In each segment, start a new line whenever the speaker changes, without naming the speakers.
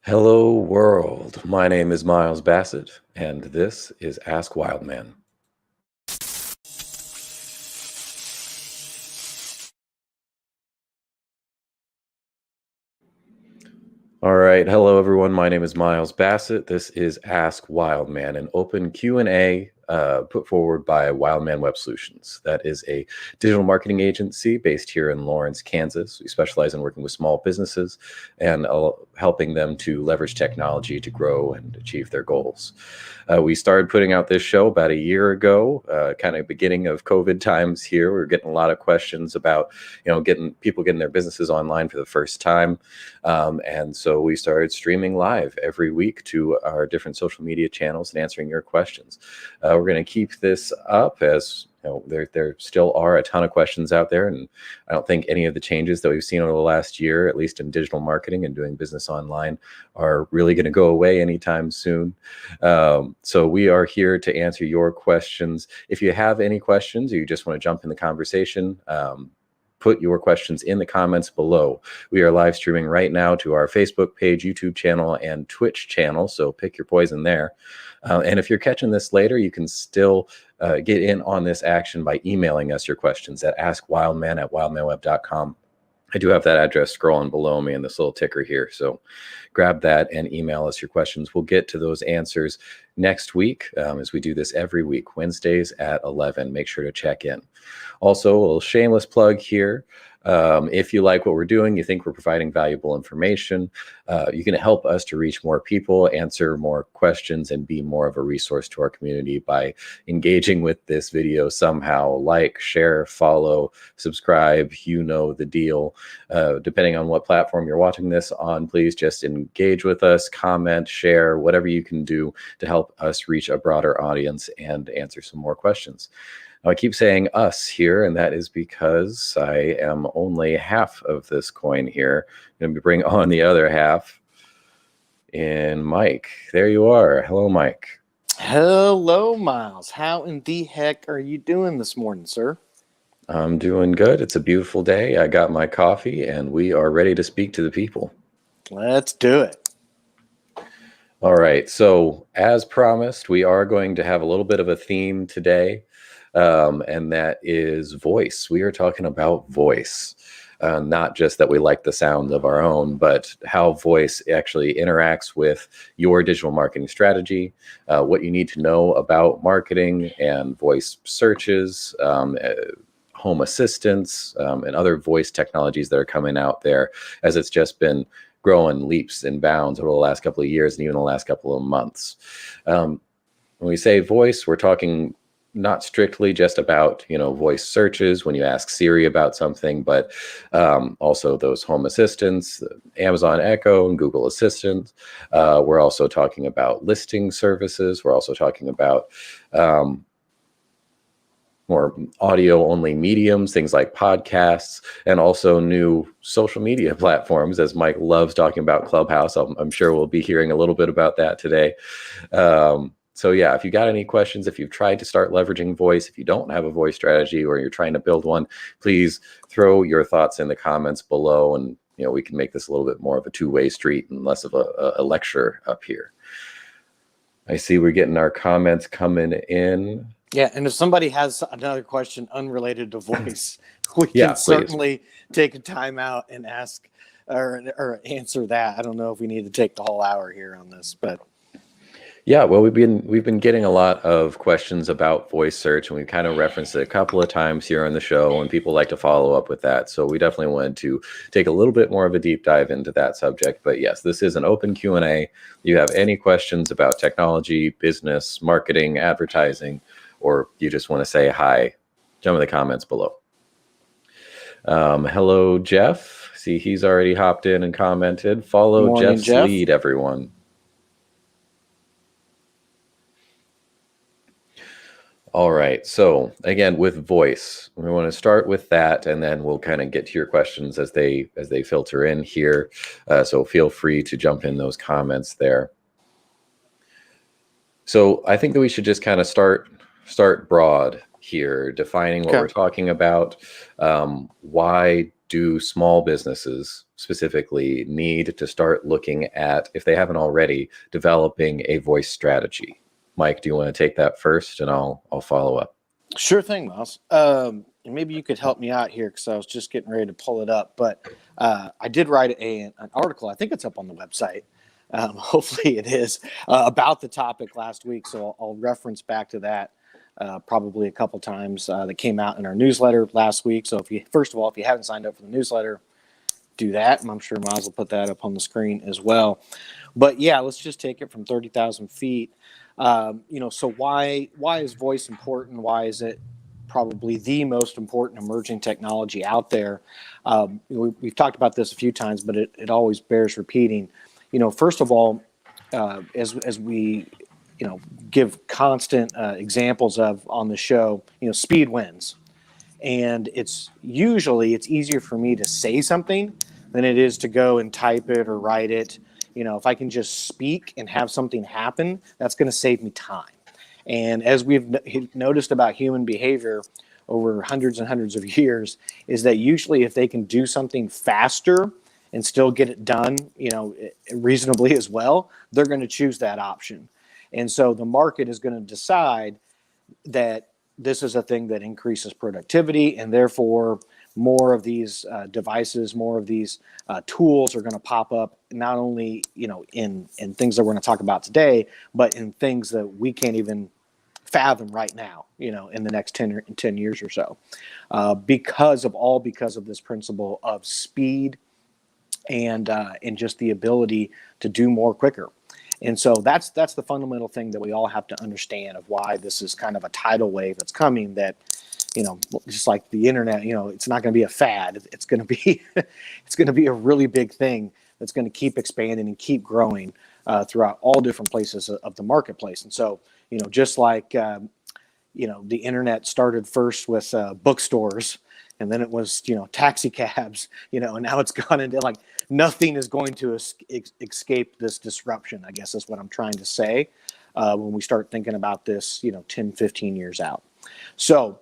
Hello, world. My name is Miles Bassett, and this is Ask Wildman. All right, hello everyone. My name is Miles Bassett. This is Ask Wildman, an open Q&A put forward by Wildman Web Solutions. That is a digital marketing agency based here in Lawrence, Kansas. We specialize in working with small businesses and helping them to leverage technology to grow and achieve their goals. We started putting out this show about a year ago, kind of beginning of COVID times here. We were getting a lot of questions about, getting their businesses online for the first time. And so we started streaming live every week to our different social media channels and answering your questions. We're going to keep this up as there still are a ton of questions out there, and I don't think any of the changes that we've seen over the last year, at least in digital marketing and doing business online, are really going to go away anytime soon. So we are here to answer your questions. If you have any questions or you just want to jump in the conversation, put your questions in the comments below. We are live streaming right now to our Facebook page, YouTube channel, and Twitch channel, so pick your poison there. And if you're catching this later, you can still get in on this action by emailing us your questions at askwildman@wildmanweb.com. I do have that address scrolling below me in this little ticker here, so grab that and email us your questions. We'll get to those answers next week, as we do this every week, Wednesdays at 11. Make sure to check in. Also, a little shameless plug here. If you like what we're doing, you think we're providing valuable information, you can help us to reach more people, answer more questions, and be more of a resource to our community by engaging with this video somehow. Like, share, follow, subscribe, you know the deal. Depending on what platform you're watching this on, please just engage with us, comment, share, whatever you can do to help us reach a broader audience and answer some more questions. Now, I keep saying us here, and that is because I am only half of this coin here. I'm going to bring on the other half in Mike. There you are. Hello, Mike.
Hello, Miles. How in the heck are you doing this morning, sir?
I'm doing good. It's a beautiful day. I got my coffee, and we are ready to speak to the people.
Let's do it.
All right. So, as promised, we are going to have a little bit of a theme today. And that is voice. We are talking about voice, not just that we like the sound of our own, but how voice actually interacts with your digital marketing strategy, what you need to know about marketing and voice searches, home assistants, and other voice technologies that are coming out there, as it's just been growing leaps and bounds over the last couple of years and even the last couple of months. When we say voice, we're talking not strictly just about, voice searches when you ask Siri about something, but also those home assistants, Amazon Echo and Google Assistant. We're also talking about listing services. We're also talking about more audio-only mediums, things like podcasts, and also new social media platforms, as Mike loves talking about Clubhouse. I'm sure we'll be hearing a little bit about that today. So yeah, if you got any questions, if you've tried to start leveraging voice, if you don't have a voice strategy or you're trying to build one, please throw your thoughts in the comments below, and we can make this a little bit more of a two-way street and less of a lecture up here. I see we're getting our comments coming in.
Yeah, and if somebody has another question unrelated to voice, we can certainly take a time out and ask or answer that. I don't know if we need to take the whole hour here on this, but
yeah, well, we've been getting a lot of questions about voice search, and we've kind of referenced it a couple of times here on the show, and people like to follow up with that. So we definitely wanted to take a little bit more of a deep dive into that subject. But yes, this is an open Q&A. If you have any questions about technology, business, marketing, advertising, or you just want to say hi, jump in the comments below. Hello, Jeff. See, he's already hopped in and commented. Follow Jeff's lead, everyone. All right. So again, with voice, we want to start with that, and then we'll kind of get to your questions as they filter in here. So feel free to jump in those comments there. So I think that we should just kind of start broad here, defining what we're talking about. Why do small businesses specifically need to start looking at, if they haven't already, developing a voice strategy? Mike, do you want to take that first, and I'll follow up?
Sure thing, Miles. And maybe you could help me out here because I was just getting ready to pull it up. But I did write an article. I think it's up on the website. Hopefully it is, about the topic last week. So I'll reference back to that probably a couple times. That came out in our newsletter last week. So if you haven't signed up for the newsletter, do that. And I'm sure Miles will put that up on the screen as well. But yeah, let's just take it from 30,000 feet. So why is voice important? Why is it probably the most important emerging technology out there? We've talked about this a few times, but it always bears repeating. First of all, as we give constant examples of on the show, speed wins. And it's easier for me to say something than it is to go and type it or write it. If I can just speak and have something happen, that's going to save me time. And as we've noticed about human behavior over hundreds and hundreds of years, is that usually if they can do something faster and still get it done, reasonably as well, they're going to choose that option. And so the market is going to decide that this is a thing that increases productivity, and therefore more of these devices, more of these tools are going to pop up, not only in things that we're going to talk about today, but in things that we can't even fathom right now, in the next 10 years or so, because of this principle of speed and just the ability to do more quicker. And so that's the fundamental thing that we all have to understand of why this is kind of a tidal wave that's coming, that, just like the internet, it's not going to be a fad. It's going to be a really big thing that's going to keep expanding and keep growing throughout all different places of the marketplace. And so, just like, the internet started first with bookstores, and then it was, taxi cabs, and now it's gone into like nothing is going to escape this disruption, I guess is what I'm trying to say, when we start thinking about this, 10, 15 years out. So,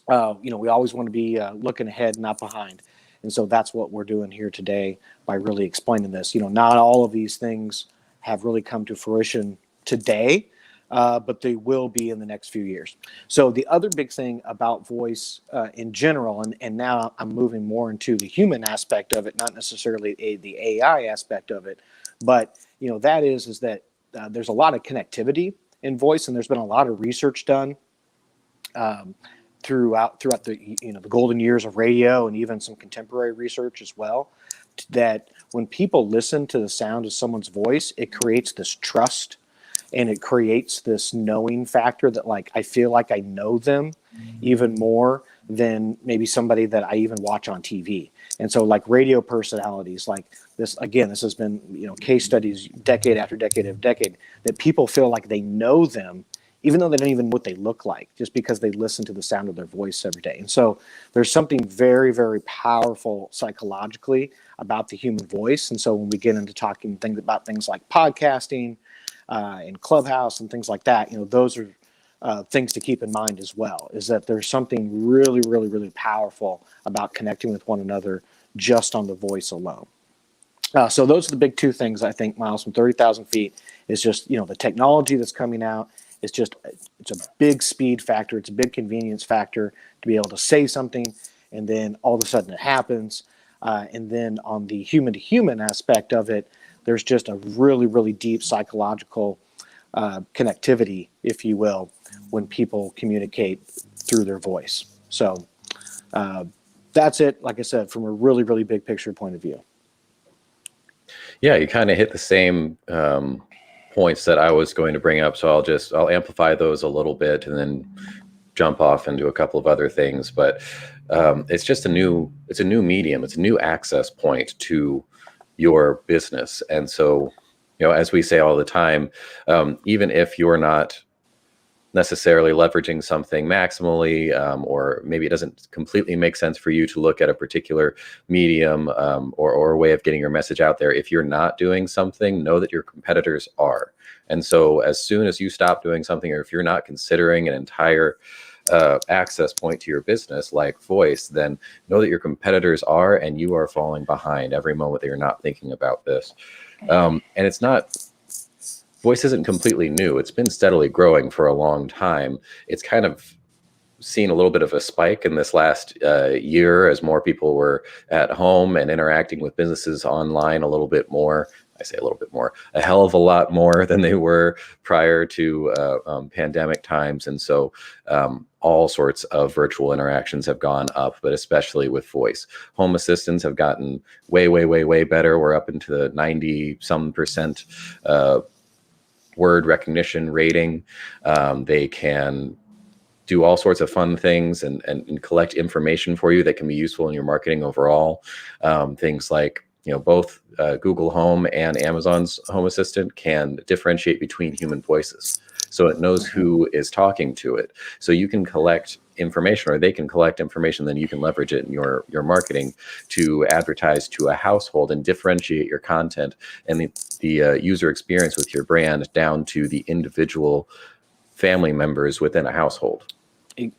we always want to be looking ahead, not behind. And so that's what we're doing here today by really explaining this. Not all of these things have really come to fruition today, but they will be in the next few years. So the other big thing about voice in general, and now I'm moving more into the human aspect of it, not necessarily the AI aspect of it, but that is that there's a lot of connectivity in voice, and there's been a lot of research done throughout the the golden years of radio, and even some contemporary research as well, that when people listen to the sound of someone's voice, it creates this trust. And it creates this knowing factor that, like, I feel like I know them even more than maybe somebody that I even watch on TV. And so, like, radio personalities, like this, again, this has been, case studies decade after decade of decade, that people feel like they know them, even though they don't even know what they look like, just because they listen to the sound of their voice every day. And so there's something very, very powerful psychologically about the human voice. And so when we get into talking about things like podcasting, in Clubhouse and things like that, those are things to keep in mind as well, is that there's something really, really, really powerful about connecting with one another just on the voice alone. So those are the big two things, I think, Miles, from 30,000 feet is just, the technology that's coming out is just, it's a big speed factor. It's a big convenience factor to be able to say something, and then all of a sudden it happens. And then on the human to human aspect of it, there's just a really, really deep psychological connectivity, if you will, when people communicate through their voice. So that's it, like I said, from a really, really big picture point of view.
Yeah, you kind of hit the same points that I was going to bring up. So I'll amplify those a little bit and then jump off into a couple of other things. But it's just a new medium. It's a new access point to your business. And so, as we say all the time, even if you're not necessarily leveraging something maximally, or maybe it doesn't completely make sense for you to look at a particular medium or a way of getting your message out there, if you're not doing something, know that your competitors are. And so as soon as you stop doing something, or if you're not considering an entire access point to your business like voice, then know that your competitors are, and you are falling behind every moment that you're not thinking about this. And it's not, voice isn't completely new. It's been steadily growing for a long time. It's kind of seen a little bit of a spike in this last year as more people were at home and interacting with businesses online a little bit more. I say a little bit more, a hell of a lot more than they were prior to pandemic times. And so all sorts of virtual interactions have gone up, but especially with voice. Home assistants have gotten way, way, way, way better. We're up into the 90% word recognition rating. They can do all sorts of fun things and collect information for you that can be useful in your marketing overall. Things like, both Google Home and Amazon's Home Assistant can differentiate between human voices. So it knows who is talking to it. So you can collect information, or they can collect information, then you can leverage it in your marketing to advertise to a household and differentiate your content and the user experience with your brand down to the individual family members within a household.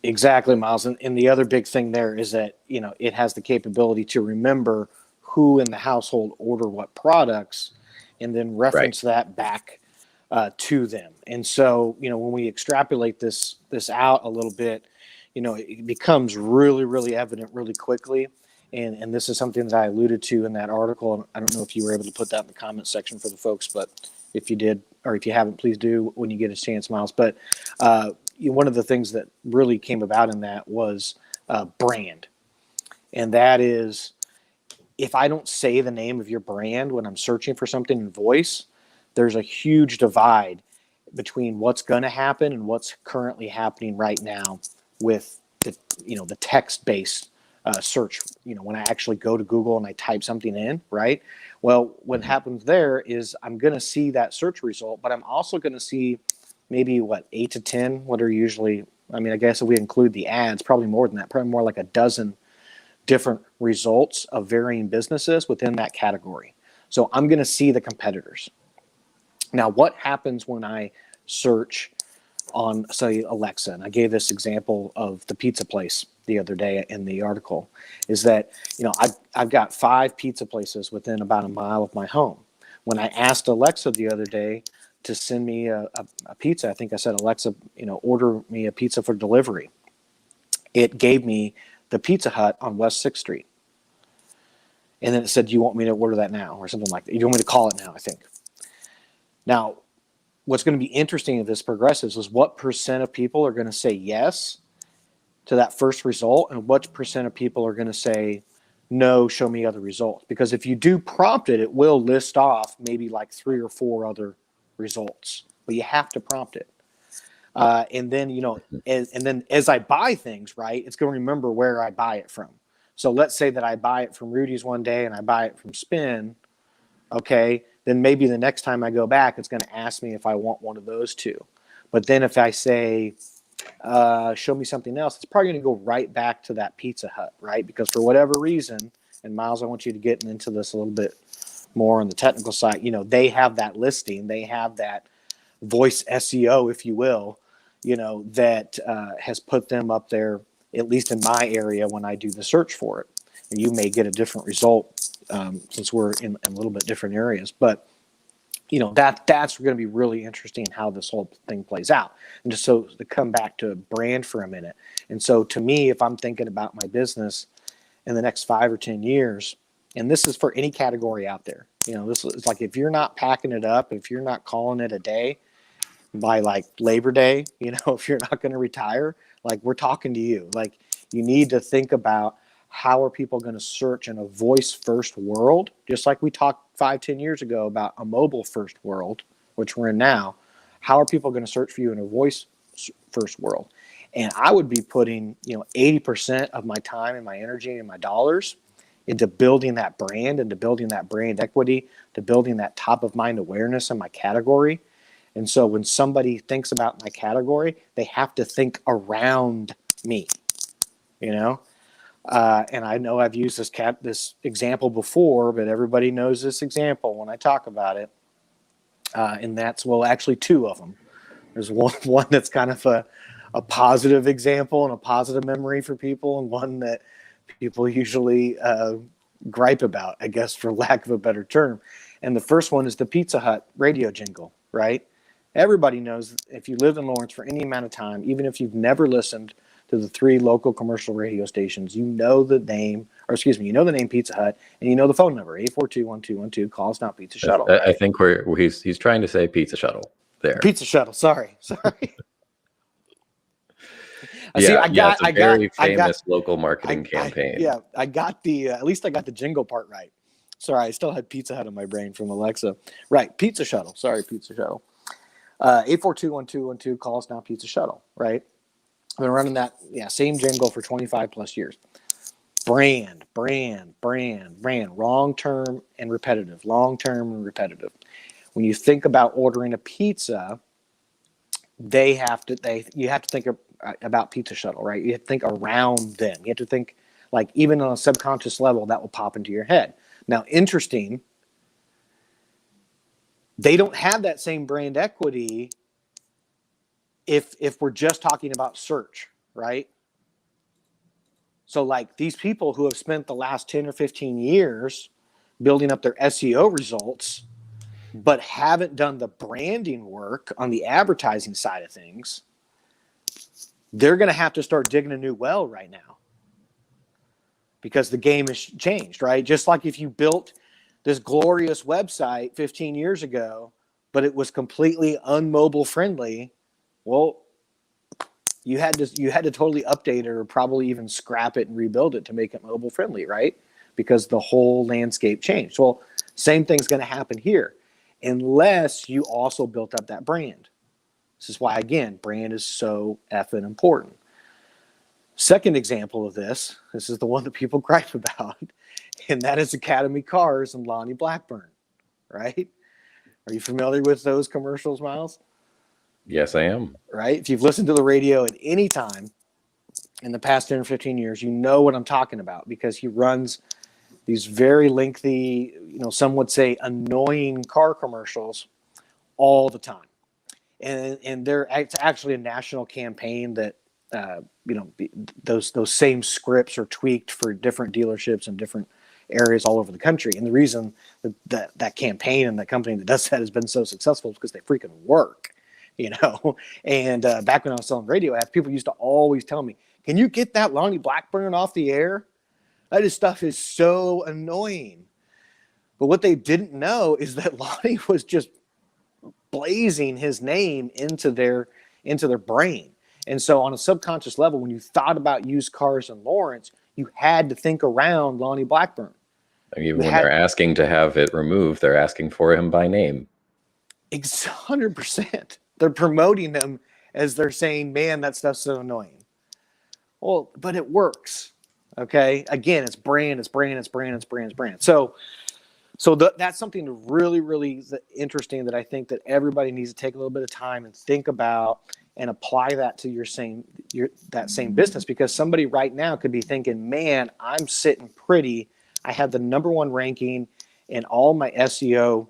Exactly, Miles. And the other big thing there is that, it has the capability to remember who in the household order what products and then reference that back to them. And so, when we extrapolate this out a little bit, it becomes really, really evident really quickly. And this is something that I alluded to in that article. I don't know if you were able to put that in the comment section for the folks, but if you did, or if you haven't, please do when you get a chance, Miles. But one of the things that really came about in that was brand. And that is, if I don't say the name of your brand when I'm searching for something in voice, there's a huge divide between what's going to happen and what's currently happening right now with the text-based search. When I actually go to Google and I type something in, right? Well, what happens there is I'm going to see that search result, but I'm also going to see maybe 8 to 10, what are usually, I guess if we include the ads, probably more than that, probably more like a dozen different results of varying businesses within that category. So I'm going to see the competitors. Now, what happens when I search on, say, Alexa? And I gave this example of the pizza place the other day in the article, is that, I've got 5 pizza places within about a mile of my home. When I asked Alexa the other day to send me a pizza, I think I said, Alexa, order me a pizza for delivery. It gave me the Pizza Hut on West 6th Street. And then it said, do you want me to order that now? Or something like that. You want me to call it now, I think. Now, what's going to be interesting if this progresses is what percent of people are going to say yes to that first result, and what percent of people are going to say, no, show me other results. Because if you do prompt it, it will list off maybe like 3 or 4 other results, but you have to prompt it. And then, and then as I buy things, right, it's going to remember where I buy it from. So let's say that I buy it from Rudy's one day and I buy it from Spin. Okay, then maybe the next time I go back, it's going to ask me if I want one of those 2. But then if I say, show me something else, it's probably going to go right back to that Pizza Hut, right? Because for whatever reason, and Miles, I want you to get into this a little bit more on the technical side, they have that listing, they have that voice SEO, if you will, that has put them up there, at least in my area when I do the search for it. And you may get a different result since we're in a little bit different areas. But, that's going to be really interesting how this whole thing plays out. And just so to come back to brand for a minute. And so to me, if I'm thinking about my business in the next 5 or 10 years, and this is for any category out there, this is like, if you're not packing it up, if you're not calling it a day by like Labor Day, if you're not going to retire, like, we're talking to you. Like, you need to think about, how are people going to search in a voice first world? Just like we talked 5-10 years ago about a mobile first world, which we're in now. How are people going to search for you in a voice first world? And I would be putting, 80% of my time and my energy and my dollars into building that brand, into building that brand equity, to building that top of mind awareness in my category. And so when somebody thinks about my category, they have to think around me, and I know I've used this example before, but everybody knows this example when I talk about it. And that's, actually 2 of them. There's one that's kind of a positive example and a positive memory for people, and one that people usually gripe about, I guess, for lack of a better term. And the first one is the Pizza Hut radio jingle, right? Everybody knows if you lived in Lawrence for any amount of time, even if you've never listened to the 3 local commercial radio stations, you know the name, or excuse me, you know the name Pizza Hut, and you know the phone number, 842-1212, call us now, Pizza Shuttle. Right?
I think he's trying to say Pizza Shuttle there.
Pizza Shuttle, sorry.
Yeah, it's a very famous local marketing campaign.
I got the, at least I got the jingle part right. Sorry, I still had Pizza Hut in my brain from Alexa. Right, Pizza Shuttle, sorry, Pizza Shuttle. 842-1212, call us now, Pizza Shuttle, right? I've been running that same jingle for 25 plus years. Brand. Long-term and repetitive. When you think about ordering a pizza, you have to think about Pizza Shuttle, right? You have to think around them. You have to think, like, even on a subconscious level, that will pop into your head. Now, interesting, they don't have that same brand equity if we're just talking about search, right? So, like, these people who have spent the last 10 or 15 years building up their SEO results, but haven't done the branding work on the advertising side of things, they're going to have to start digging a new well right now because the game has changed, right? Just like if you built this glorious website 15 years ago, but it was completely unmobile friendly, well, you had to totally update it or probably even scrap it and rebuild it to make it mobile friendly, right? Because the whole landscape changed. Well, same thing's going to happen here, unless you also built up that brand. This is why, again, brand is so effing important. Second example of this is the one that people gripe about, and that is Academy Cars and Lonnie Blackburn, right? Are you familiar with those commercials, Miles?
Yes, I am.
Right? If you've listened to the radio at any time in the past 10 or 15 years, you know what I'm talking about because he runs these very lengthy, some would say annoying car commercials all the time. And it's actually a national campaign that, those same scripts are tweaked for different dealerships and different areas all over the country. And the reason that campaign and the company that does that has been so successful is because they freaking work. And back when I was selling radio ads, people used to always tell me, can you get that Lonnie Blackburn off the air? That stuff is so annoying. But what they didn't know is that Lonnie was just blazing his name into their brain. And so on a subconscious level, when you thought about used cars in Lawrence, you had to think around Lonnie Blackburn.
Even when they're asking to have it removed, they're asking for him by name.
100%. They're promoting him as they're saying, man, that stuff's so annoying. Well, but it works. Okay. Again, it's brand. So that's something really, really interesting that I think that everybody needs to take a little bit of time and think about and apply that to that same business, because somebody right now could be thinking, man, I'm sitting pretty. I have the #1 ranking in all my SEO,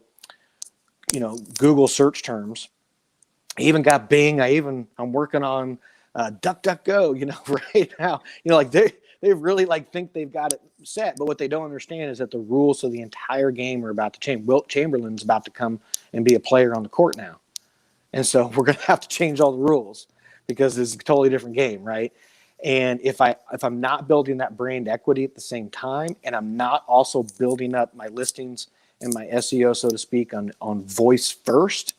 Google search terms. I even got Bing. I'm working on DuckDuckGo, right now, like they really think they've got it set, but what they don't understand is that the rules of the entire game are about to change. Wilt Chamberlain's about to come and be a player on the court now. And so we're going to have to change all the rules because it's a totally different game, right? And if I'm not building that brand equity at the same time, and I'm not also building up my listings and my SEO, so to speak, on voice first,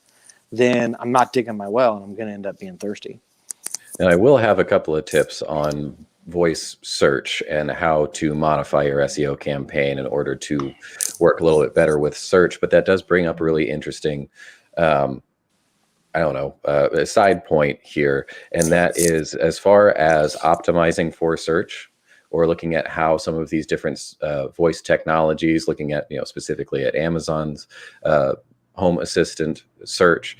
then I'm not digging my well, and I'm going to end up being thirsty.
And I will have a couple of tips on voice search and how to modify your SEO campaign in order to work a little bit better with search. But that does bring up a really interesting, a side point here. And that is, as far as optimizing for search or looking at how some of these different voice technologies, looking at, specifically at Amazon's Home Assistant search,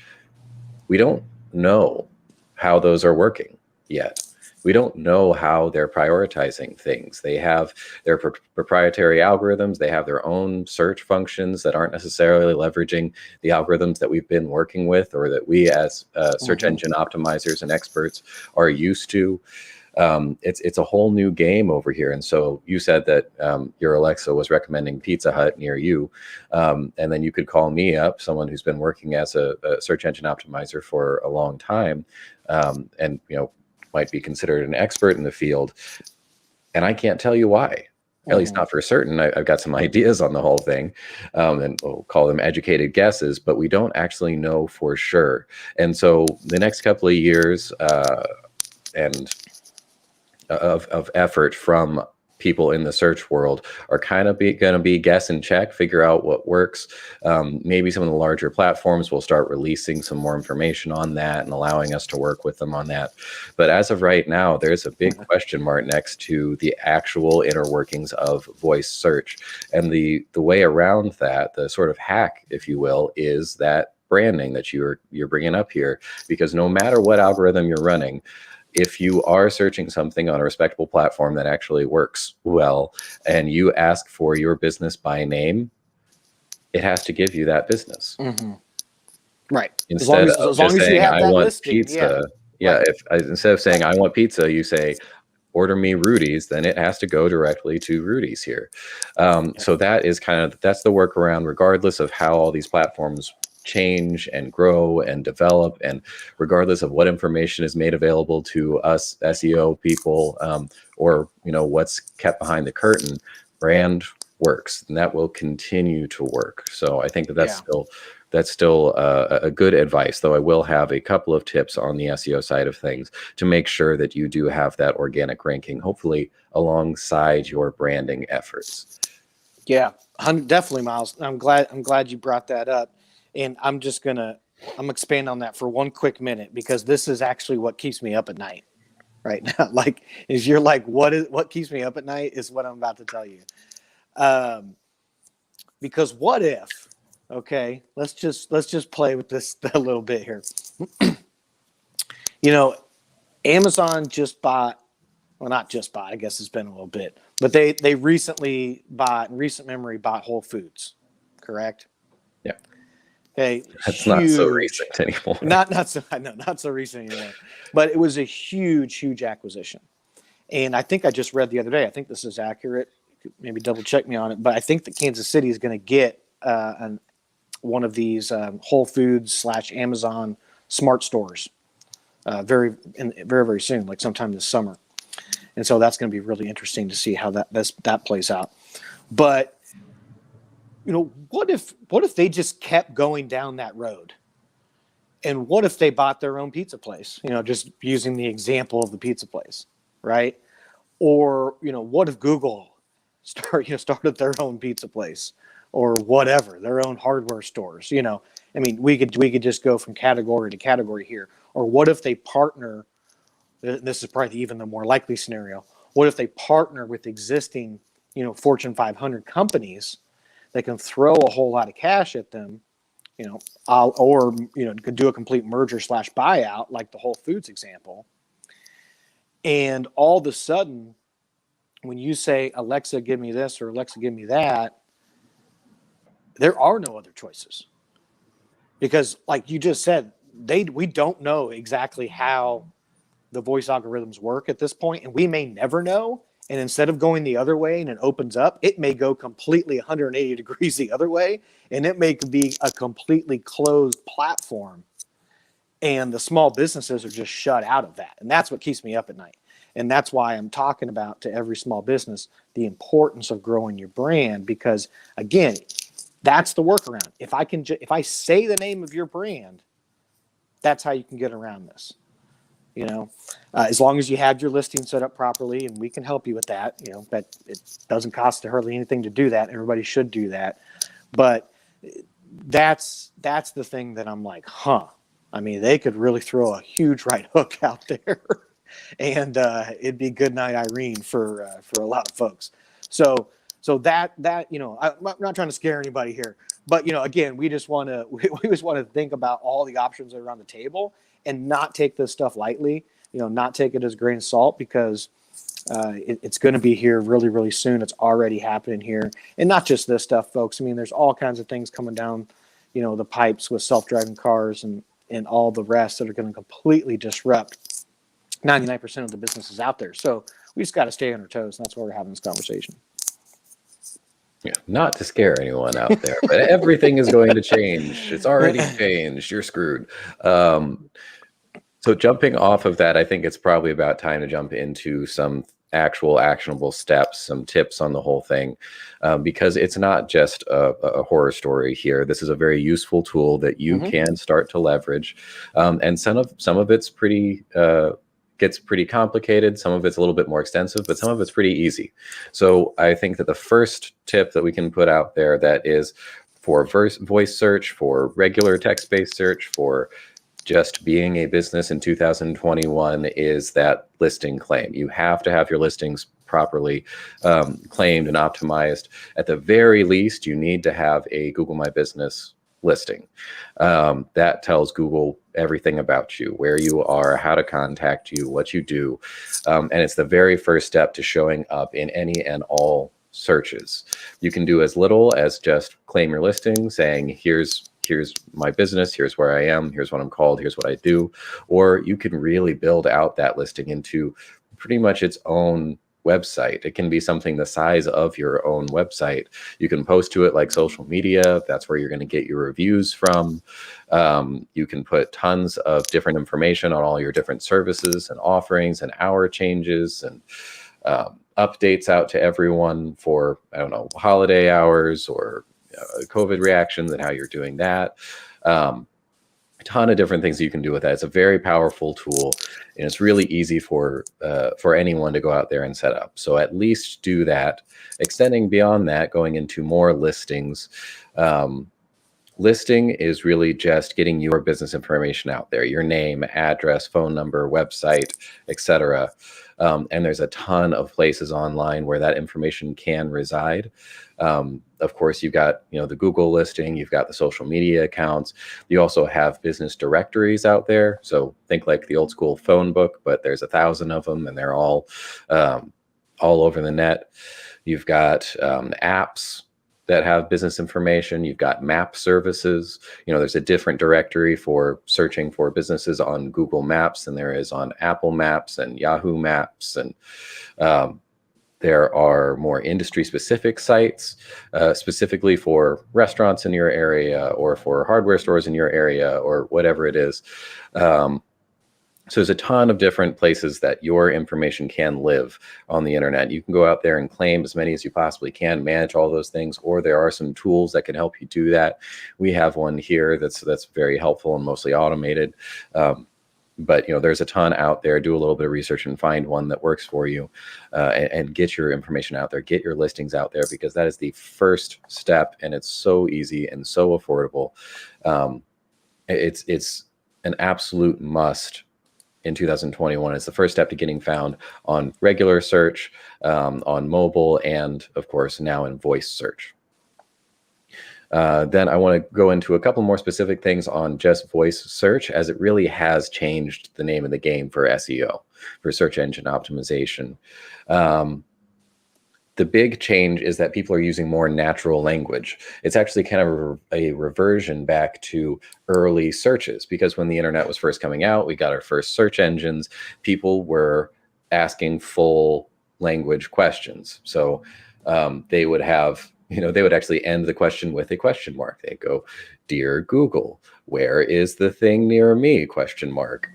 we don't know how those are working yet. we don't know how they're prioritizing things. They have their proprietary algorithms. They have their own search functions that aren't necessarily leveraging the algorithms that we've been working with, or that we as search engine optimizers and experts are used to. It's a whole new game over here. And so you said that your Alexa was recommending Pizza Hut near you, and then you could call me up, someone who's been working as a search engine optimizer for a long time, and might be considered an expert in the field, and I can't tell you why. At least not for certain. I've got some ideas on the whole thing, and we'll call them educated guesses, but we don't actually know for sure. And so the next couple of years and of effort from people in the search world are kind of going to be guess and check, figure out what works. Maybe some of the larger platforms will start releasing some more information on that and allowing us to work with them on that. But as of right now, there's a big question mark next to the actual inner workings of voice search. And the way around that, the sort of hack, if you will, is that branding that you're bringing up here. Because no matter what algorithm you're running, if you are searching something on a respectable platform that actually works well, and you ask for your business by name, it has to give you that business.
Right.
Instead of just saying, I want
listing,
pizza. Yeah. Right. Instead of saying, I want pizza, you say, order me Rudy's, then it has to go directly to Rudy's here. So that is that's the workaround, regardless of how all these platforms change and grow and develop, and regardless of what information is made available to us SEO people, or what's kept behind the curtain, brand works, and that will continue to work. So I think that's still a good advice, though I will have a couple of tips on the SEO side of things to make sure that you do have that organic ranking, hopefully alongside your branding efforts.
Yeah, definitely, Miles. I'm glad you brought that up. And I'm expand on that for one quick minute, because this is actually what keeps me up at night right now. You're like, what keeps me up at night is what I'm about to tell you. Because what if, okay, let's just play with this a little bit here. Amazon just bought, well, not just bought, I guess it's been a little bit, but they recently in recent memory bought Whole Foods, correct?
Yeah.
Okay,
that's not so recent anymore.
Not so recent anymore. But it was a huge acquisition. And I think I just read the other day, I think this is accurate, maybe double check me on it, but I think that Kansas City is going to get one of these Whole Foods / Amazon smart stores very soon, like sometime this summer. And so that's going to be really interesting to see how that plays out. But what if they just kept going down that road? And what if they bought their own pizza place? Just using the example of the pizza place, right? Or what if Google started their own pizza place, or whatever, their own hardware stores? We could just go from category to category here. Or what if they partner? This is probably even the more likely scenario. What if they partner with existing, Fortune 500 companies? They can throw a whole lot of cash at them, or could do a complete merger / buyout, like the Whole Foods example. And all of a sudden, when you say, Alexa, give me this, or Alexa, give me that, there are no other choices. Because like you just said, we don't know exactly how the voice algorithms work at this point, and we may never know. And instead of going the other way and it opens up, it may go completely 180 degrees the other way, and it may be a completely closed platform. And the small businesses are just shut out of that. And that's what keeps me up at night. And that's why I'm talking about, to every small business, the importance of growing your brand, because again, that's the workaround. If I say the name of your brand, that's how you can get around this. As long as you have your listing set up properly, and we can help you with that. That it doesn't cost hardly anything to do that. Everybody should do that. But that's the thing that I'm like, they could really throw a huge right hook out there, and it'd be good night Irene for a lot of folks. So that I'm not trying to scare anybody here, but again, we just want to think about all the options that are on the table and not take this stuff lightly, not take it as a grain of salt, because it's going to be here really, really soon. It's already happening here. And not just this stuff, folks. I mean, there's all kinds of things coming down, the pipes with self-driving cars and all the rest that are going to completely disrupt 99% of the businesses out there. So we just got to stay on our toes. And that's why we're having this conversation.
Yeah, not to scare anyone out there, but everything is going to change. It's already changed. You're screwed. So jumping off of that, I think it's probably about time to jump into some actual actionable steps, some tips on the whole thing, because it's not just a horror story here. This is a very useful tool that you can start to leverage, and some of it's pretty gets pretty complicated. Some of it's a little bit more extensive, but some of it's pretty easy. So I think that the first tip that we can put out there, that is for voice search, for regular text-based search, for just being a business in 2021, is that listing claim. You have to have your listings properly claimed and optimized. At the very least, you need to have a Google My Business listing. That tells Google everything about you, where you are, how to contact you, what you do. And it's the very first step to showing up in any and all searches. You can do as little as just claim your listing, saying, here's my business, here's where I am, here's what I'm called, here's what I do. Or you can really build out that listing into pretty much its own website. It can be something the size of your own website. You can post to it like social media. That's where you're going to get your reviews from. You can put tons of different information on all your different services and offerings and hour changes and updates out to everyone for, I don't know, holiday hours or COVID reactions and how you're doing that. A ton of different things you can do with that. It's a very powerful tool, and it's really easy for anyone to go out there and set up. So at least do that. Extending beyond that, going into more listings. Listing is really just getting your business information out there, your name, address, phone number, website, etc. And there's a ton of places online where that information can reside. Of course, you've got the Google listing, you've got the social media accounts. You also have business directories out there. So think like the old school phone book, but there's 1,000 of them, and they're all over the net. You've got apps that have business information. You've got map services. There's a different directory for searching for businesses on Google Maps than there is on Apple Maps and Yahoo Maps. And there are more industry-specific sites, specifically for restaurants in your area or for hardware stores in your area or whatever it is. So there's a ton of different places that your information can live on the internet. You can go out there and claim as many as you possibly can, manage all those things, or there are some tools that can help you do that. We have one here that's very helpful and mostly automated. But there's a ton out there. Do a little bit of research and find one that works for you, and get your information out there, get your listings out there, because that is the first step, and it's so easy and so affordable. It's an absolute must in 2021. It's the first step to getting found on regular search, on mobile, and of course now in voice search. Then I want to go into a couple more specific things on just voice search, as it really has changed the name of the game for SEO, for search engine optimization. The big change is that people are using more natural language. It's actually kind of a reversion back to early searches, because when the internet was first coming out, we got our first search engines. People were asking full language questions. So they would have, they would actually end the question with a question mark. They go, "Dear Google, where is the thing near me?" Question mark.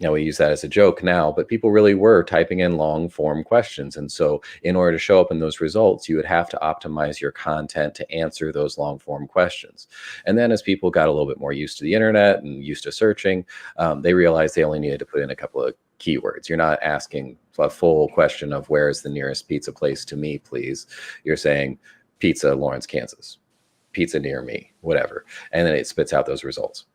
We use that as a joke now, but people really were typing in long form questions. And so in order to show up in those results, you would have to optimize your content to answer those long form questions. And then as people got a little bit more used to the internet and used to searching, they realized they only needed to put in a couple of keywords. You're not asking a full question of where's the nearest pizza place to me, please. You're saying pizza, Lawrence, Kansas, pizza near me, whatever. And then it spits out those results.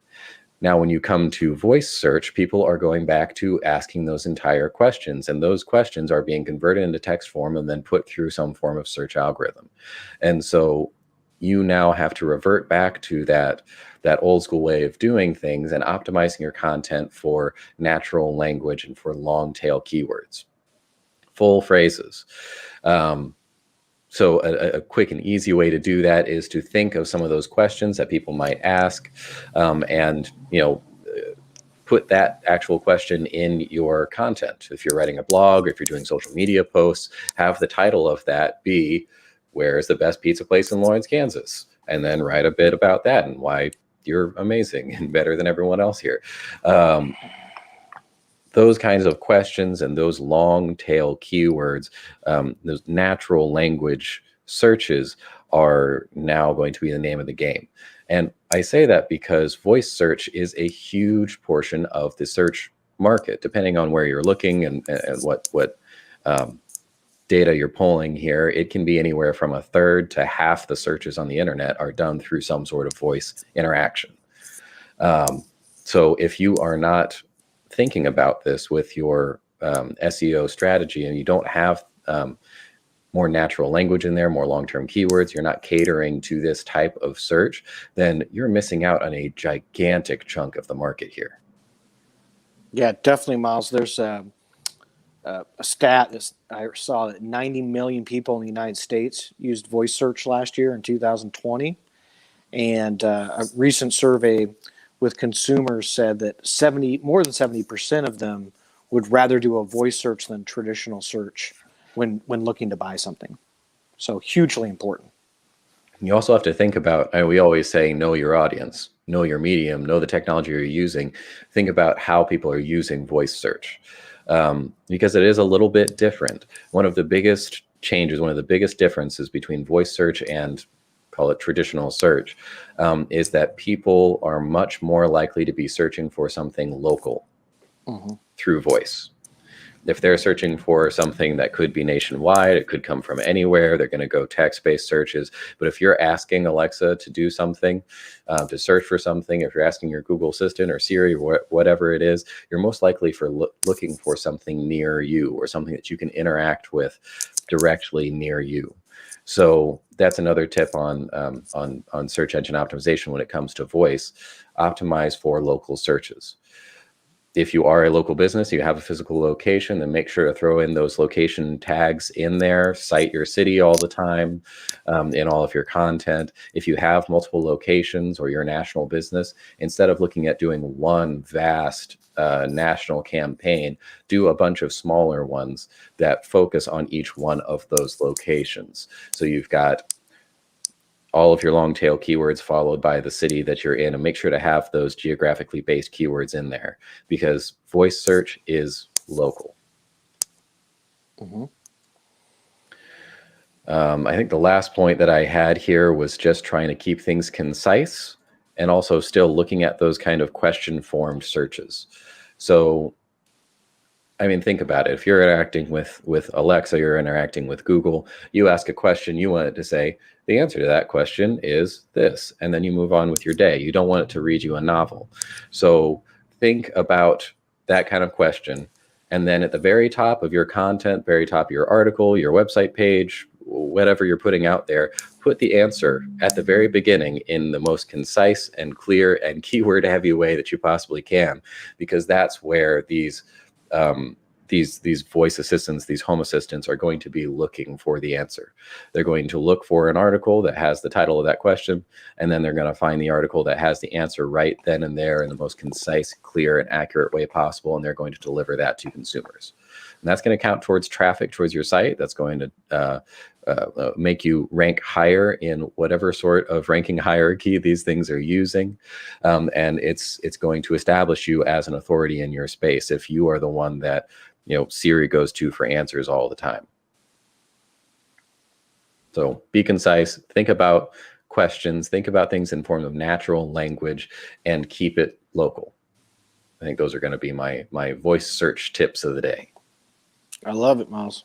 Now, when you come to voice search, people are going back to asking those entire questions, and those questions are being converted into text form and then put through some form of search algorithm. And so you now have to revert back to that that old school way of doing things and optimizing your content for natural language and for long tail keywords, full phrases. So a quick and easy way to do that is to think of some of those questions that people might ask, and put that actual question in your content. If you're writing a blog, or if you're doing social media posts, have the title of that be, "Where's the best pizza place in Lawrence, Kansas?" And then write a bit about that and why you're amazing and better than everyone else here. Those kinds of questions and those long tail keywords, those natural language searches are now going to be the name of the game. And I say that because voice search is a huge portion of the search market, depending on where you're looking and what data you're pulling here. It can be anywhere from a third to half the searches on the internet are done through some sort of voice interaction. So if you are not thinking about this with your SEO strategy and you don't have more natural language in there, more long-term keywords, you're not catering to this type of search, then you're missing out on a gigantic chunk of the market here.
Yeah, definitely, Miles. There's a stat that I saw that 90 million people in the United States used voice search last year in 2020. And a recent survey with consumers said that more than 70% of them would rather do a voice search than traditional search when looking to buy something. So hugely important.
You also have to think about, we always say, know your audience, know your medium, know the technology you're using. Think about how people are using voice search, because it is a little bit different. One of the biggest changes, one of the biggest differences between voice search and call it traditional search, is that people are much more likely to be searching for something local through voice. If they're searching for something that could be nationwide, it could come from anywhere, they're going to go text-based searches. But if you're asking Alexa to do something, to search for something, if you're asking your Google Assistant or Siri, whatever it is, you're most likely looking for something near you or something that you can interact with directly near you. So that's another tip on search engine optimization when it comes to voice. Optimize for local searches. If you are a local business, you have a physical location, then make sure to throw in those location tags in there. Cite your city all the time in all of your content. If you have multiple locations or you're a national business, instead of looking at doing one vast national campaign, do a bunch of smaller ones that focus on each one of those locations. So you've got all of your long tail keywords followed by the city that you're in, and make sure to have those geographically based keywords in there because voice search is local. I think the last point that I had here was just trying to keep things concise and also still looking at those kind of question formed searches. So I mean, think about it. If you're interacting with Alexa, you're interacting with Google, you ask a question, you want it to say, the answer to that question is this, and then you move on with your day. You don't want it to read you a novel. So think about that kind of question. And then at the very top of your content, very top of your article, your website page, whatever you're putting out there, put the answer at the very beginning in the most concise and clear and keyword heavy way that you possibly can, because that's where these voice assistants, these home assistants are going to be looking for the answer. They're going to look for an article that has the title of that question, and then they're going to find the article that has the answer right then and there in the most concise, clear, and accurate way possible, and they're going to deliver that to consumers. And that's going to count towards traffic towards your site. That's going to make you rank higher in whatever sort of ranking hierarchy these things are using. And it's going to establish you as an authority in your space if you are the one that Siri goes to for answers all the time. So be concise, think about questions, think about things in form of natural language, and keep it local. I think those are going to be my voice search tips of the day.
I love it, Miles.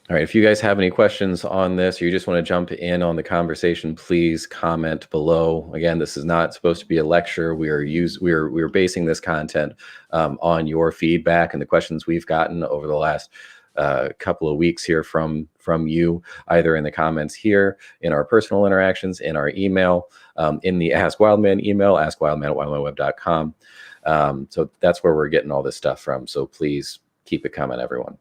All right, if you guys have any questions on this or you just want to jump in on the conversation, please comment below. Again, this is not supposed to be a lecture. We're basing this content on your feedback and the questions we've gotten over the last couple of weeks here from you, either in the comments here, in our personal interactions, in our email, in the Ask Wildman email, askwildman@wildmanweb.com. So that's where we're getting all this stuff from. So please keep it coming, everyone.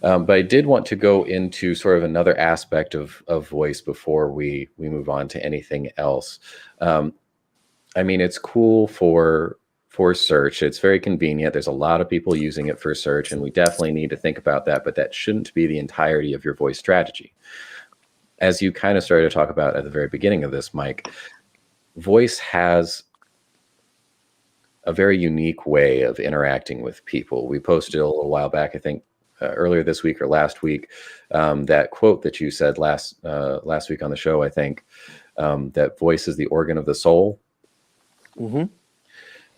But I did want to go into sort of another aspect of voice before we move on to anything else. I mean, it's cool for search. It's very convenient. There's a lot of people using it for search, and we definitely need to think about that, but that shouldn't be the entirety of your voice strategy. As you kind of started to talk about at the very beginning of this, Mike, voice has a very unique way of interacting with people. We posted a little while back, I think, earlier this week or last week, that quote that you said last week on the show, I think, that voice is the organ of the soul.
Mm-hmm.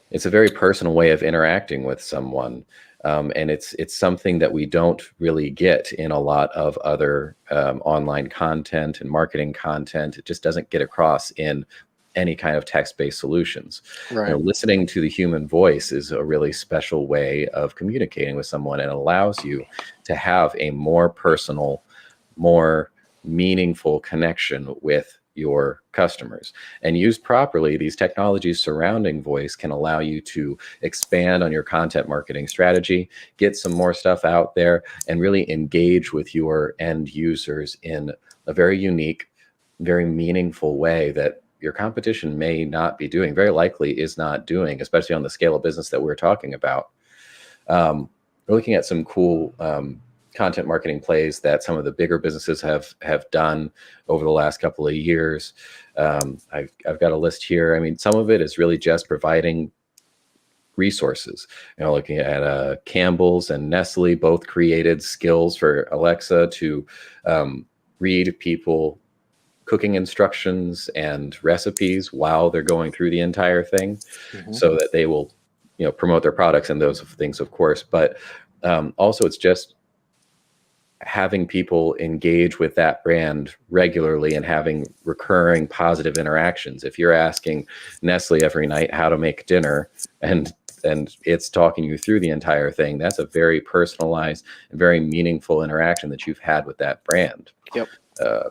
It's a very personal way of interacting with someone. And it's something that we don't really get in a lot of other online content and marketing content. It just doesn't get across in any kind of text-based solutions.
Right.
You know, listening to the human voice is a really special way of communicating with someone, and allows you to have a more personal, more meaningful connection with your customers. And used properly, these technologies surrounding voice can allow you to expand on your content marketing strategy, get some more stuff out there, and really engage with your end users in a very unique, very meaningful way that your competition may not be doing, very likely is not doing, especially on the scale of business that we're talking about. We're looking at some cool content marketing plays that some of the bigger businesses have done over the last couple of years. I've got a list here. I mean, some of it is really just providing resources. You know, looking at Campbell's and Nestle both created skills for Alexa to read people cooking instructions and recipes while they're going through the entire thing, so that they will, you know, promote their products and those things, of course. But also, it's just having people engage with that brand regularly and having recurring positive interactions. If you're asking Nestle every night how to make dinner, and it's talking you through the entire thing, that's a very personalized and very meaningful interaction that you've had with that brand.
Yep.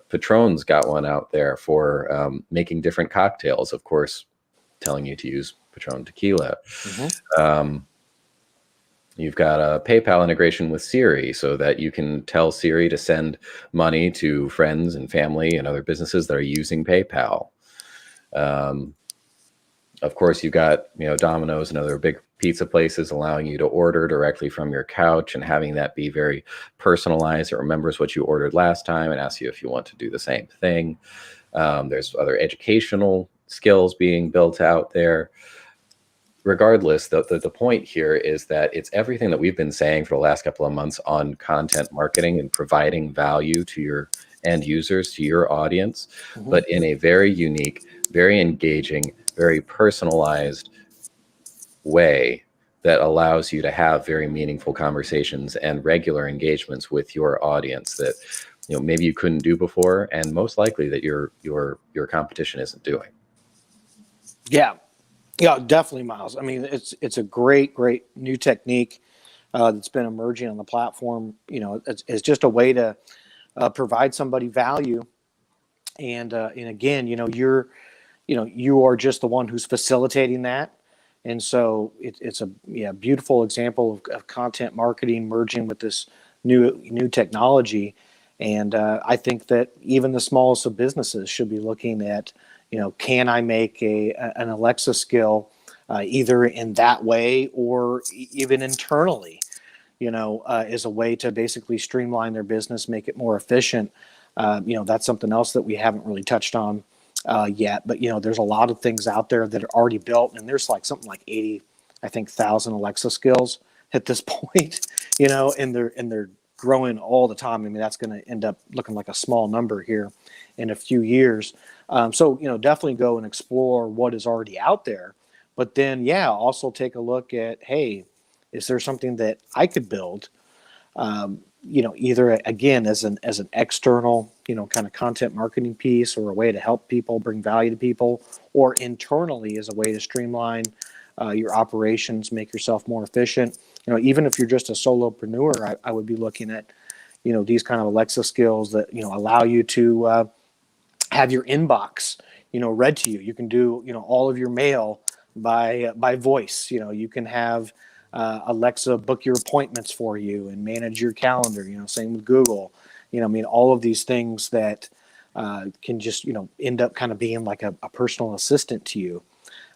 Patron's got one out there for making different cocktails, of course, telling you to use Patron tequila. You've got a PayPal integration with Siri, so that you can tell Siri to send money to friends and family and other businesses that are using PayPal. Of course, you've got, you know, Domino's and other big pizza places allowing you to order directly from your couch and having that be very personalized. It remembers what you ordered last time and asks you if you want to do the same thing. There's other educational skills being built out there. Regardless, the point here is that it's everything that we've been saying for the last couple of months on content marketing and providing value to your end users, to your audience, but in a very unique, very engaging, very personalized way that allows you to have very meaningful conversations and regular engagements with your audience that, you know, maybe you couldn't do before, and most likely that your competition isn't doing.
Yeah, definitely, Miles. I mean, it's a great new technique that's been emerging on the platform. You know, it's just a way to provide somebody value, and again, you are just the one who's facilitating that. And so it's a beautiful example of content marketing merging with this new technology. And I think that even the smallest of businesses should be looking at, can I make an Alexa skill either in that way or even internally, as a way to basically streamline their business, make it more efficient. That's something else that we haven't really touched on yet, but there's a lot of things out there that are already built, and there's like something like 80,000 Alexa skills at this point, and they're growing all the time. I mean, that's going to end up looking like a small number here in a few years. So definitely go and explore what is already out there, but then also take a look at, hey, is there something that I could build? Either again as an external, kind of content marketing piece or a way to help people, bring value to people, or internally as a way to streamline your operations, make yourself more efficient. Even if you're just a solopreneur, I would be looking at, these kind of Alexa skills that, allow you to have your inbox, read to you. You can do, all of your mail by voice. You can have Alexa book your appointments for you and manage your calendar. Same with Google. All of these things that can just, end up kind of being like a personal assistant to you.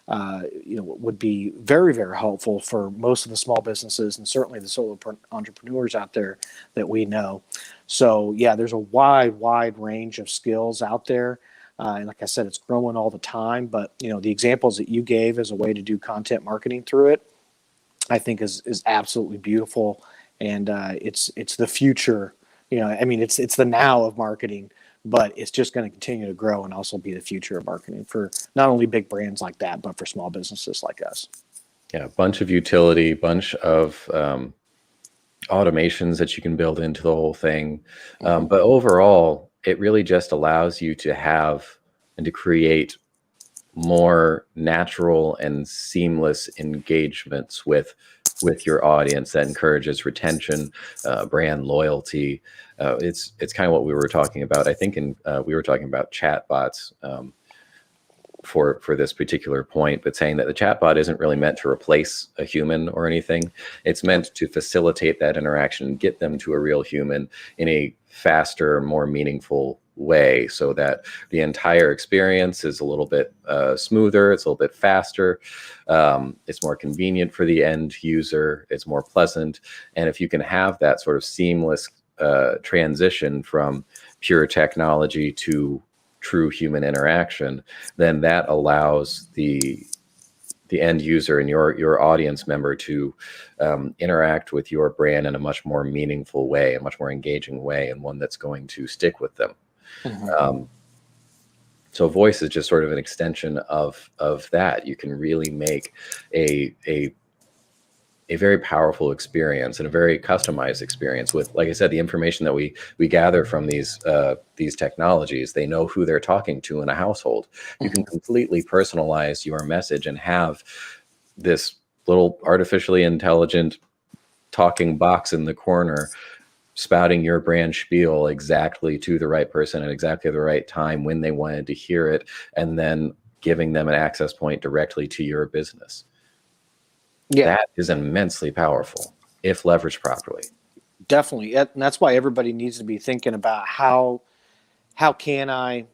Would be very, very helpful for most of the small businesses and certainly the solo entrepreneurs out there that we know. So yeah, there's a wide range of skills out there. And like I said, it's growing all the time, but the examples that you gave as a way to do content marketing through it, I think is absolutely beautiful. And it's the future, it's the now of marketing, but it's just going to continue to grow and also be the future of marketing for not only big brands like that, but for small businesses like us.
Yeah, bunch of utility, bunch of automations that you can build into the whole thing. But overall, it really just allows you to have and to create more natural and seamless engagements with your audience that encourages retention, brand loyalty. It's kind of what we were talking about. I think we were talking about chatbots for this particular point, but saying that the chatbot isn't really meant to replace a human or anything. It's meant to facilitate that interaction and get them to a real human in a faster, more meaningful way, so that the entire experience is a little bit smoother, it's a little bit faster, it's more convenient for the end user, it's more pleasant. And if you can have that sort of seamless transition from pure technology to true human interaction, then that allows the end user and your audience member to interact with your brand in a much more meaningful way, a much more engaging way, and one that's going to stick with them. So voice is just sort of an extension of that. You can really make a very powerful experience and a very customized experience with, like I said, the information that we gather from these technologies. They know who they're talking to in a household. You can completely personalize your message and have this little artificially intelligent talking box in the corner spouting your brand spiel exactly to the right person at exactly the right time when they wanted to hear it, and then giving them an access point directly to your business. Yeah. That is immensely powerful if leveraged properly.
Definitely. And that's why everybody needs to be thinking about how can I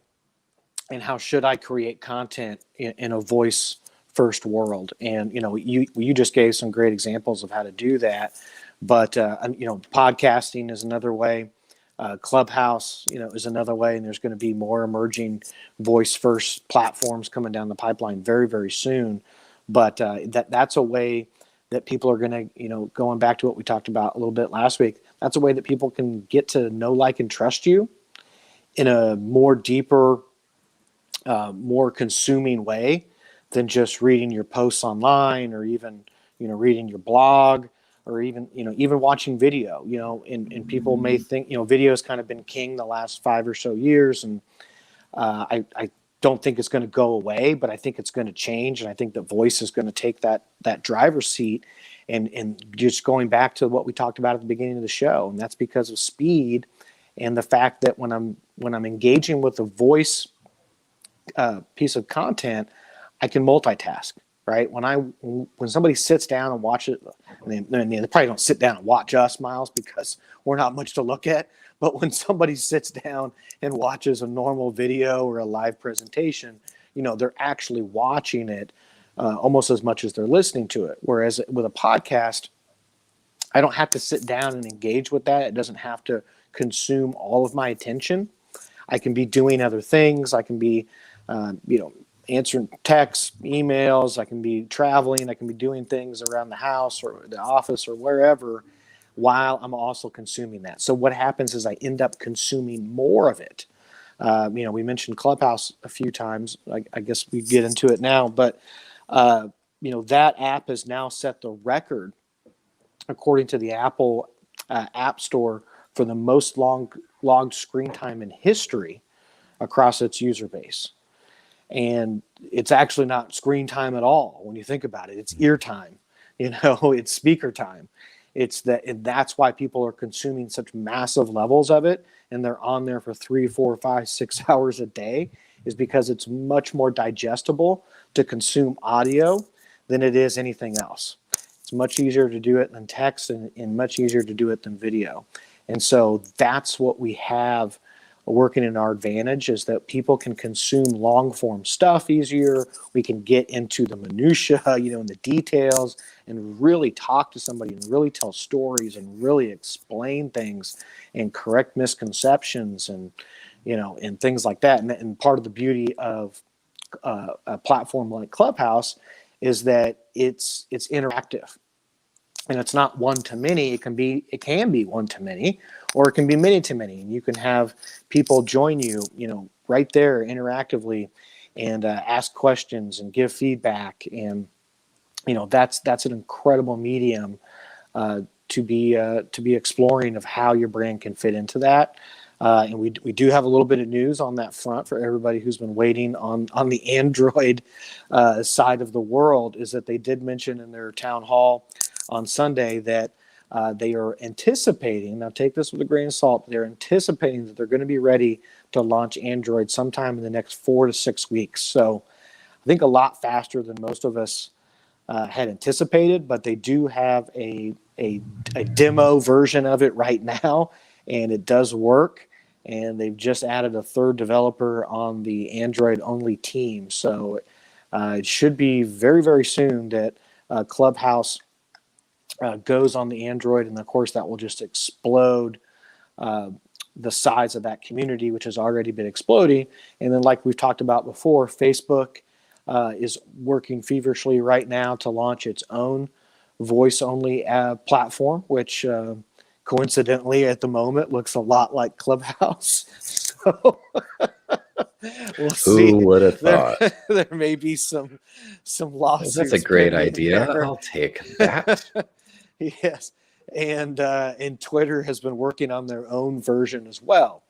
and how should I create content in a voice first world. And, you just gave some great examples of how to do that. But, podcasting is another way. Clubhouse, is another way. And there's going to be more emerging voice first platforms coming down the pipeline very, very soon. But that's a way that people are going to, going back to what we talked about a little bit last week, that's a way that people can get to know, like, and trust you in a more deeper, more consuming way than just reading your posts online, or even, reading your blog, or even, even watching video, and people may think, video has kind of been king the last 5 or so years. And I don't think it's going to go away, but I think it's going to change. And I think that voice is going to take that driver's seat, and just going back to what we talked about at the beginning of the show. And that's because of speed and the fact that when I'm engaging with a voice piece of content, I can multitask, right? When somebody sits down and watches it, they probably don't sit down and watch us, Miles, because we're not much to look at. But when somebody sits down and watches a normal video or a live presentation, they're actually watching it almost as much as they're listening to it. Whereas with a podcast, I don't have to sit down and engage with that. It doesn't have to consume all of my attention. I can be doing other things. I can be, answering texts, emails. I can be traveling. I can be doing things around the house or the office or wherever, while I'm also consuming that. So what happens is I end up consuming more of it. We mentioned Clubhouse a few times. I guess we get into it now, but that app has now set the record, according to the Apple App Store, for the most logged screen time in history across its user base. And it's actually not screen time at all when you think about it. It's ear time, it's speaker time. And that's why people are consuming such massive levels of it, and they're on there for 3, 4, 5, 6 hours a day, is because it's much more digestible to consume audio than it is anything else. It's much easier to do it than text, and much easier to do it than video. And so that's what we have working in our advantage, is that people can consume long form stuff easier. We can get into the minutia, and the details, and really talk to somebody and really tell stories and really explain things and correct misconceptions and things like that. And part of the beauty of a platform like Clubhouse is that it's interactive. And it's not one to many. It can be one to many, or it can be many to many. And you can have people join you, right there interactively, and ask questions and give feedback. And that's an incredible medium to be exploring of how your brand can fit into that. And we do have a little bit of news on that front for everybody who's been waiting on the Android side of the world, is that they did mention in their town hall on Sunday that they are anticipating, now take this with a grain of salt, they're anticipating that they're going to be ready to launch Android sometime in the next 4 to 6 weeks. So I think a lot faster than most of us had anticipated, but they do have a demo version of it right now, and it does work. And they've just added a third developer on the Android only team. So it should be very, very soon that Clubhouse goes on the Android, and of course that will just explode the size of that community, which has already been exploding. And then, like we've talked about before, Facebook is working feverishly right now to launch its own voice-only platform, which coincidentally at the moment looks a lot like Clubhouse. So we'll see.
Who would have thought?
There may be some lawsuits.
Well, that's a great
pending
idea.
there.
I'll take that.
Yes, and Twitter has been working on their own version as well.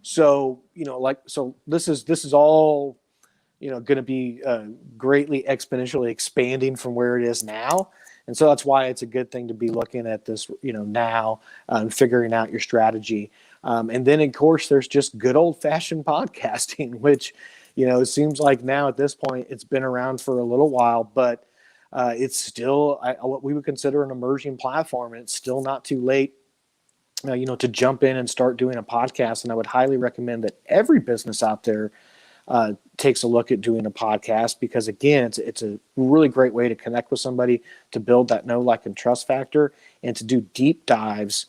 So this is all going to be greatly exponentially expanding from where it is now. And so that's why it's a good thing to be looking at this, now, and figuring out your strategy. And then, of course, there's just good old-fashioned podcasting, which, it seems like now at this point it's been around for a little while, but it's still what we would consider an emerging platform, and it's still not too late, to jump in and start doing a podcast. And I would highly recommend that every business out there takes a look at doing a podcast, because again, it's a really great way to connect with somebody, to build that know, like, and trust factor, and to do deep dives,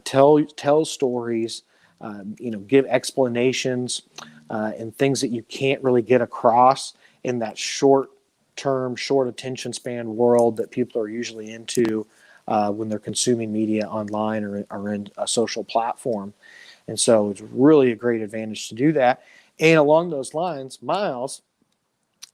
tell stories, give explanations, and things that you can't really get across in that short attention span world that people are usually into when they're consuming media online or in a social platform. And so it's really a great advantage to do that. And along those lines, Miles,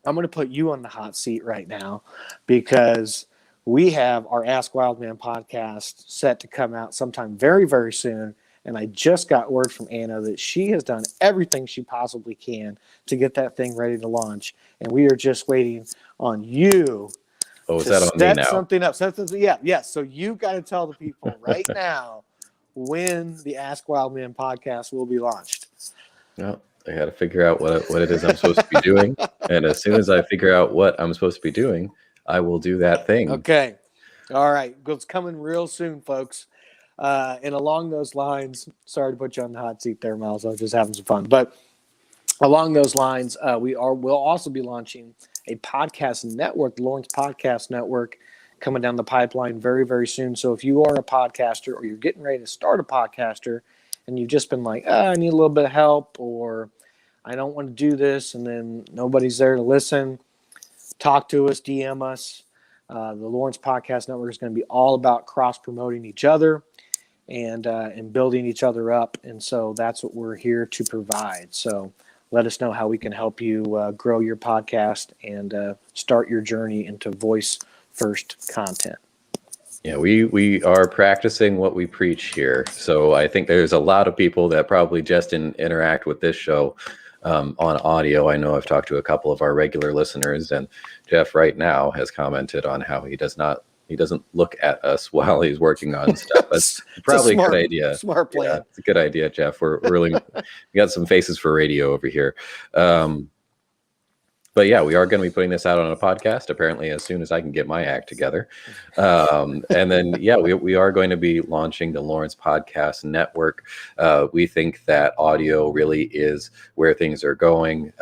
I'm going to put you on the hot seat right now, because we have our Ask Wildman podcast set to come out sometime very, very soon. And I just got word from Anna that she has done everything she possibly can to get that thing ready to launch. And we are just waiting on you
Oh, is that on me now?
Something up. Yeah. So you got to tell the people right now when the Ask Wildman podcast will be launched.
Well, I got to figure out what it is I'm supposed to be doing. And as soon as I figure out what I'm supposed to be doing, I will do that thing.
Okay. All right. It's coming real soon, folks. And along those lines, sorry to put you on the hot seat there, Miles. I was just having some fun. But along those lines, we'll also be launching a podcast network, the Lawrence Podcast Network, coming down the pipeline very, very soon. So if you are a podcaster, or you're getting ready to start a podcaster, and you've just been like, I need a little bit of help, or I don't want to do this, and then nobody's there to listen, talk to us, DM us. The Lawrence Podcast Network is going to be all about cross-promoting each other and building each other up. And so that's what we're here to provide. So let us know how we can help you grow your podcast and start your journey into voice-first content.
Yeah, we are practicing what we preach here. So I think there's a lot of people that probably just interact with this show on audio. I know I've talked to a couple of our regular listeners, and Jeff right now has commented on how he doesn't look at us while he's working on stuff. That's probably a good idea.
Smart plan.
Yeah, it's a good idea, Jeff. We're really we got some faces for radio over here. But yeah, we are going to be putting this out on a podcast, apparently, as soon as I can get my act together. And then, yeah, we are going to be launching the Lawrence Podcast Network. We think that audio really is where things are going.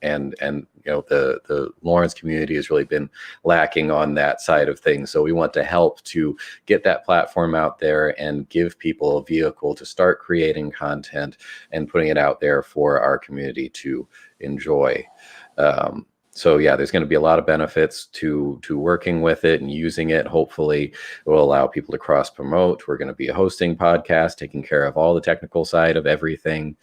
And the Lawrence community has really been lacking on that side of things. So we want to help to get that platform out there and give people a vehicle to start creating content and putting it out there for our community to enjoy. So yeah, there's going to be a lot of benefits to working with it and using it. Hopefully it will allow people to cross promote. We're going to be hosting podcasts, taking care of all the technical side of everything,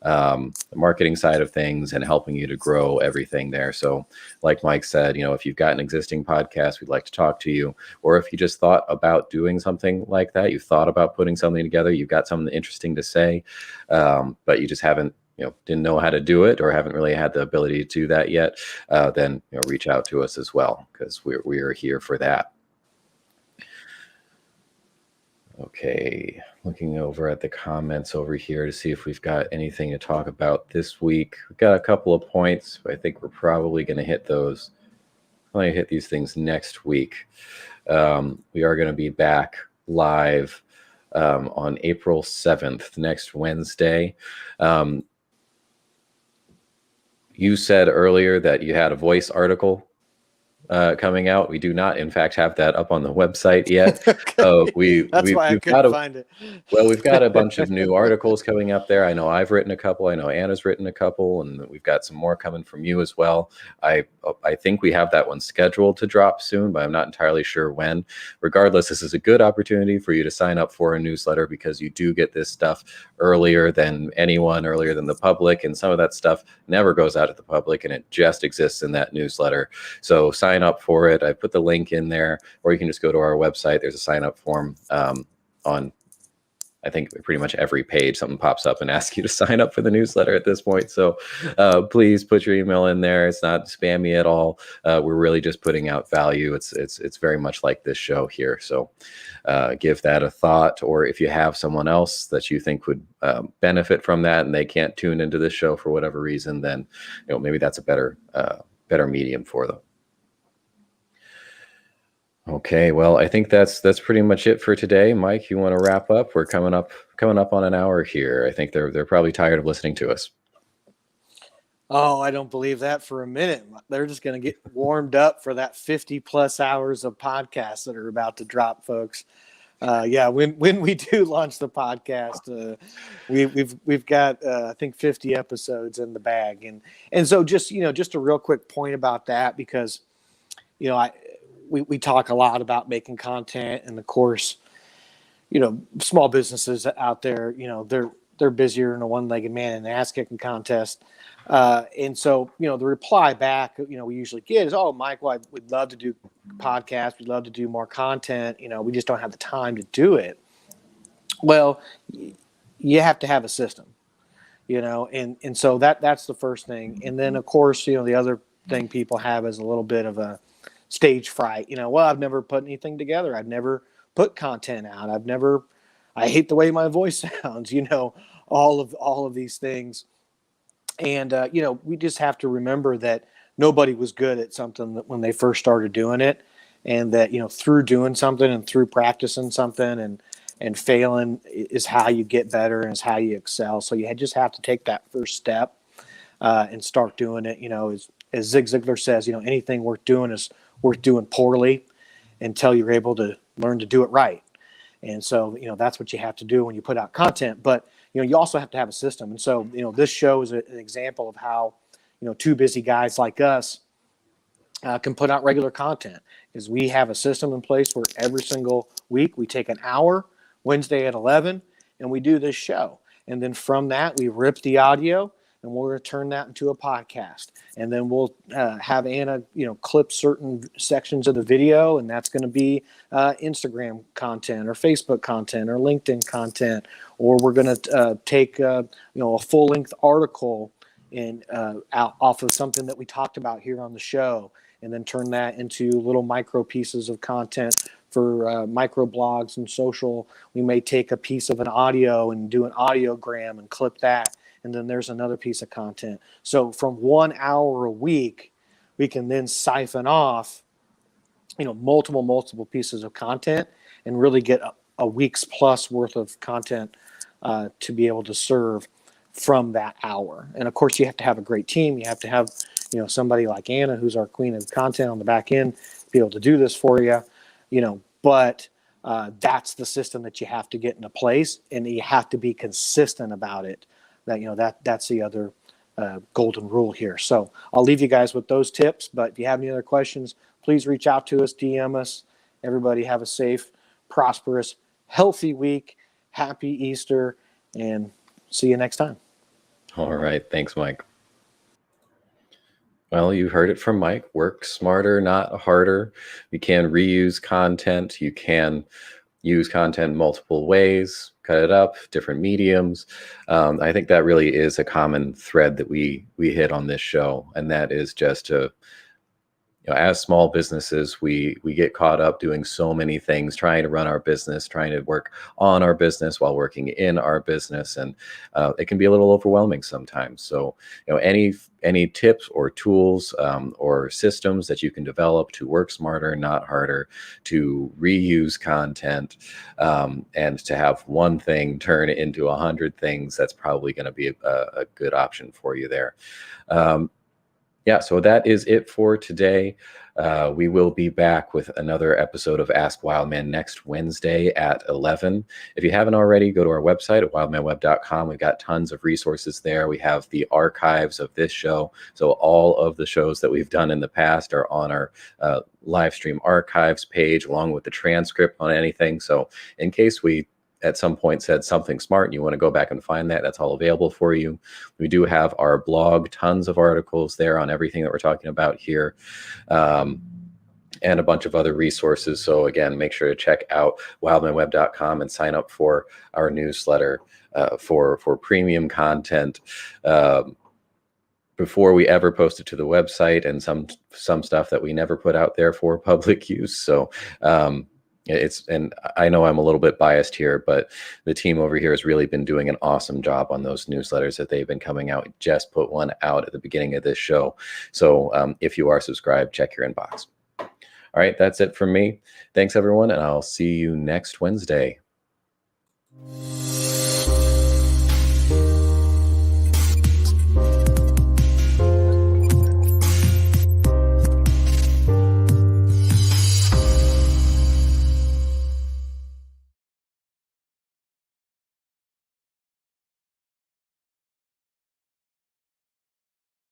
the marketing side of things, and helping you to grow everything there. So like Mike said, if you've got an existing podcast, we'd like to talk to you. Or if you just thought about doing something like that, you've thought about putting something together, you've got something interesting to say, but you just haven't didn't know how to do it or haven't really had the ability to do that yet, then reach out to us as well, because we're here for that. Okay, looking over at the comments over here to see if we've got anything to talk about this week. We've got a couple of points. I think we're probably going to hit those. I'm going to hit these things next week. We are going to be back live on April 7th, next Wednesday. You said earlier that you had a Voice article coming out. We do not, in fact, have that up on the website yet.
That's why I couldn't find it.
Well, we've got a bunch of new articles coming up there. I know I've written a couple. I know Anna's written a couple, and we've got some more coming from you as well. I think we have that one scheduled to drop soon, but I'm not entirely sure when. Regardless, this is a good opportunity for you to sign up for a newsletter, because you do get this stuff earlier than anyone, earlier than the public, and some of that stuff never goes out to the public, and it just exists in that newsletter. So sign up for it. I put the link in there, or you can just go to our website. There's a sign up form on, I think, pretty much every page. Something pops up and asks you to sign up for the newsletter at this point. So please put your email in there. It's not spammy at all. We're really just putting out value. It's very much like this show here. So give that a thought, or if you have someone else that you think would benefit from that and they can't tune into this show for whatever reason, then maybe that's a better medium for them. Okay, well, I think that's pretty much it for today. Mike, you want to wrap up? We're coming up on an hour here. I think they're probably tired of listening to us.
Oh, I don't believe that for a minute. They're just going to get warmed up for that 50 plus hours of podcasts that are about to drop, folks. Yeah, when we do launch the podcast, we've got I think 50 episodes in the bag, and so just a real quick point about that, because we talk a lot about making content, and of course, small businesses out there, they're busier than a one-legged man in an ass-kicking contest. And so, the reply back, we usually get is, "Oh, Michael, we'd love to do podcasts. We'd love to do more content. We just don't have the time to do it." Well, you have to have a system, and so that's the first thing. And then, of course, the other thing people have is a little bit of a stage fright. Well, I've never put anything together. I've never put content out. I hate the way my voice sounds, all of these things. And, we just have to remember that nobody was good at something when they first started doing it. And that, through doing something and through practicing something and failing is how you get better and is how you excel. So you just have to take that first step and start doing it. As Zig Ziglar says, anything worth doing is worth doing poorly until you're able to learn to do it right. And so, that's what you have to do when you put out content. But, you also have to have a system. And so, this show is an example of how, two busy guys like us can put out regular content, is we have a system in place where every single week we take an hour, Wednesday at 11, and we do this show. And then from that, we rip the audio and we're going to turn that into a podcast. And then we'll have Anna, clip certain sections of the video, and that's going to be Instagram content or Facebook content or LinkedIn content. Or we're going to take, a full-length article and out off of something that we talked about here on the show, and then turn that into little micro pieces of content for micro blogs and social. We may take a piece of an audio and do an audiogram and clip that, and then there's another piece of content. So from 1 hour a week, we can then siphon off, multiple pieces of content and really get a week's plus worth of content to be able to serve from that hour. And of course, you have to have a great team. You have to have, somebody like Anna, who's our queen of content on the back end, be able to do this for you, but that's the system that you have to get into place, and you have to be consistent about it. That's the other golden rule here. So I'll leave you guys with those tips, but if you have any other questions, please reach out to us, DM us. Everybody have a safe, prosperous, healthy week. Happy Easter, and see you next time.
All right. Thanks, Mike. Well, you heard it from Mike. Work smarter, not harder. You can reuse content. You can use content multiple ways, cut it up, different mediums. I think that really is a common thread that we hit on this show, and that is just to, as small businesses, we get caught up doing so many things, trying to run our business, trying to work on our business while working in our business, and it can be a little overwhelming sometimes. So, any tips or tools or systems that you can develop to work smarter, not harder, to reuse content, and to have one thing turn into 100 things, that's probably going to be a good option for you there. Yeah, so that is it for today. We will be back with another episode of Ask Wildman next Wednesday at 11. If you haven't already, go to our website at wildmanweb.com. We've got tons of resources there. We have the archives of this show. So all of the shows that we've done in the past are on our live stream archives page, along with the transcript on anything. So in case we at some point said something smart and you want to go back and find that, that's all available for you. We do have our blog, tons of articles there on everything that we're talking about here, and a bunch of other resources. So again, make sure to check out wildmanweb.com and sign up for our newsletter for premium content before we ever post it to the website, and some stuff that we never put out there for public use. So and I know I'm a little bit biased here, but the team over here has really been doing an awesome job on those newsletters that they've been coming out. Just put one out at the beginning of this show. So if you are subscribed, check your inbox. All right, that's it from me. Thanks, everyone, and I'll see you next Wednesday.